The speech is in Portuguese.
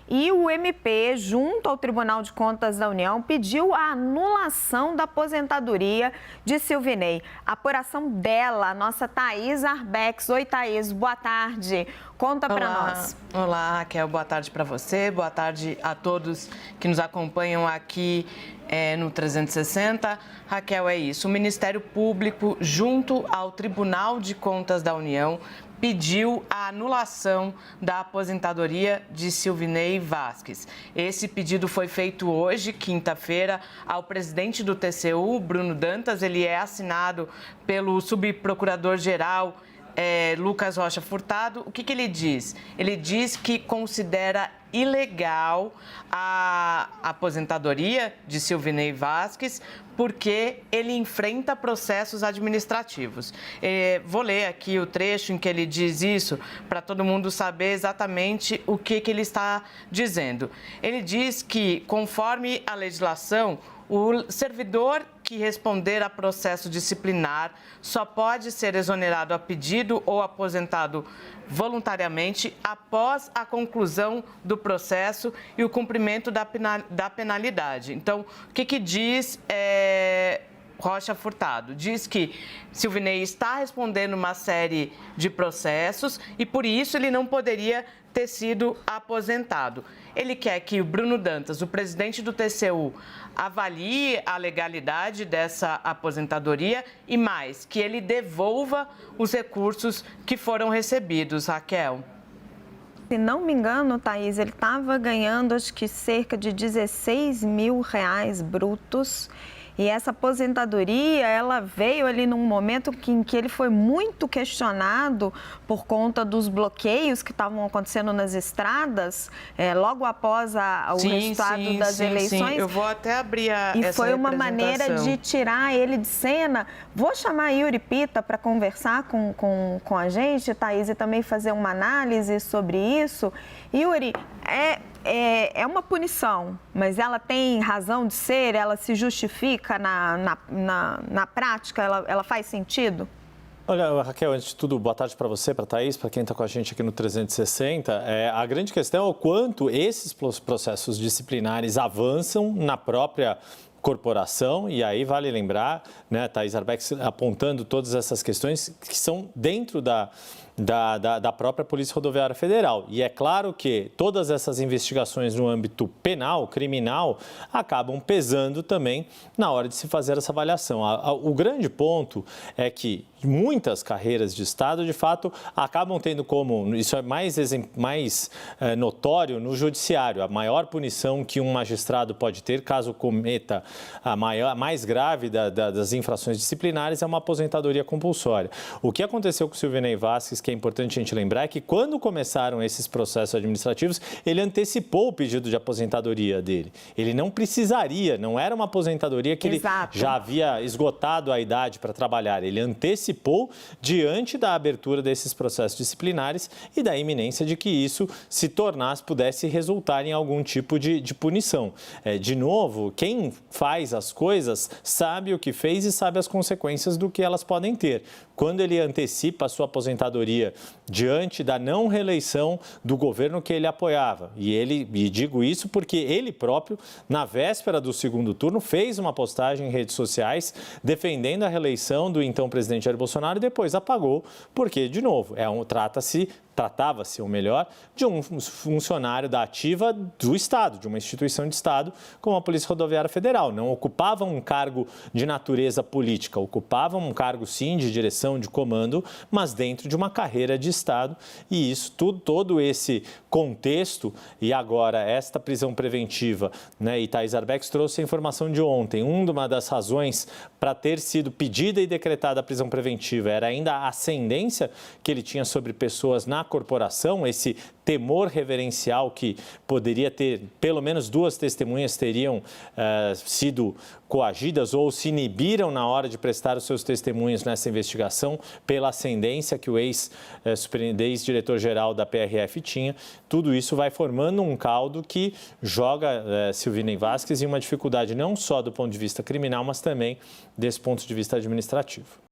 E o MP, junto ao Tribunal de Contas da União, pediu a anulação da aposentadoria de Silvinei. A apuração dela, a nossa Thaís Arbex. Oi, Thaís, boa tarde. Conta para nós. Olá, Raquel, boa tarde para você, boa tarde a todos que nos acompanham aqui no 360. Raquel, é isso, o Ministério Público, junto ao Tribunal de Contas da União, pediu a anulação da aposentadoria de Silvinei Vasquez. Esse pedido foi feito hoje, quinta-feira, ao presidente do TCU, Bruno Dantas. Ele é assinado pelo subprocurador-geral Lucas Rocha Furtado. O que ele diz? Ele diz que considera ilegal a aposentadoria de Silvinei Vasquez porque ele enfrenta processos administrativos. Vou ler aqui o trecho em que ele diz isso para todo mundo saber exatamente o que ele está dizendo. Ele diz que, conforme a legislação, o servidor que responder a processo disciplinar só pode ser exonerado a pedido ou aposentado voluntariamente após a conclusão do processo e o cumprimento da penalidade. Então, o que diz Rocha Furtado? Diz que Silvinei está respondendo uma série de processos e, por isso, ele não poderia ter sido aposentado. Ele quer que o Bruno Dantas, o presidente do TCU, avalie a legalidade dessa aposentadoria e mais, que ele devolva os recursos que foram recebidos, Raquel. Se não me engano, Thaís, ele estava ganhando acho que cerca de R$16 mil brutos. E essa aposentadoria, ela veio ali num momento em que ele foi muito questionado por conta dos bloqueios que estavam acontecendo nas estradas, logo após o resultado das eleições. Sim. Eu vou até abrir essa foi uma maneira de tirar ele de cena. Vou chamar Yuri Pita para conversar com a gente, Thaís, e também fazer uma análise sobre isso. Yuri, é uma punição, mas ela tem razão de ser? Ela se justifica na prática? Ela faz sentido? Olha, Raquel, antes de tudo, boa tarde para você, para a Thaís, para quem está com a gente aqui no 360. A grande questão é o quanto esses processos disciplinares avançam na própria corporação, e aí vale lembrar, né, Thaís Arbex apontando todas essas questões que são dentro da própria Polícia Rodoviária Federal. E é claro que todas essas investigações no âmbito penal, criminal, acabam pesando também na hora de se fazer essa avaliação. O grande ponto é que muitas carreiras de Estado, de fato, acabam tendo como, isso é mais notório no judiciário, a maior punição que um magistrado pode ter caso cometa a mais grave das infrações disciplinares é uma aposentadoria compulsória. O que aconteceu com o Silvinei Vasquez, que é importante a gente lembrar, é que quando começaram esses processos administrativos, ele antecipou o pedido de aposentadoria dele. Ele não precisaria, não era uma aposentadoria que Exato. Ele já havia esgotado a idade para trabalhar. Ele antecipou diante da abertura desses processos disciplinares e da iminência de que isso pudesse resultar em algum tipo de punição. De novo, quem faz as coisas sabe o que fez e sabe as consequências do que elas podem ter. Quando ele antecipa a sua aposentadoria diante da não reeleição do governo que ele apoiava, e digo isso porque ele próprio, na véspera do segundo turno, fez uma postagem em redes sociais defendendo a reeleição do então presidente Jair Bolsonaro e depois apagou, porque, de novo, tratava-se, ou melhor, de um funcionário da ativa do Estado, de uma instituição de Estado, como a Polícia Rodoviária Federal. Não ocupava um cargo de natureza política, ocupava um cargo, sim, de direção, de comando, mas dentro de uma carreira de Estado. E isso, todo esse contexto, e agora esta prisão preventiva, né, e Thaís Arbex trouxe a informação de ontem, uma das razões para ter sido pedida e decretada a prisão preventiva era ainda a ascendência que ele tinha sobre pessoas na corporação, esse temor reverencial que poderia ter, pelo menos 2 testemunhas teriam sido coagidas ou se inibiram na hora de prestar os seus testemunhos nessa investigação pela ascendência que o ex-diretor-geral da PRF tinha. Tudo isso vai formando um caldo que joga Silvinei Vasquez em uma dificuldade não só do ponto de vista criminal, mas também desse ponto de vista administrativo.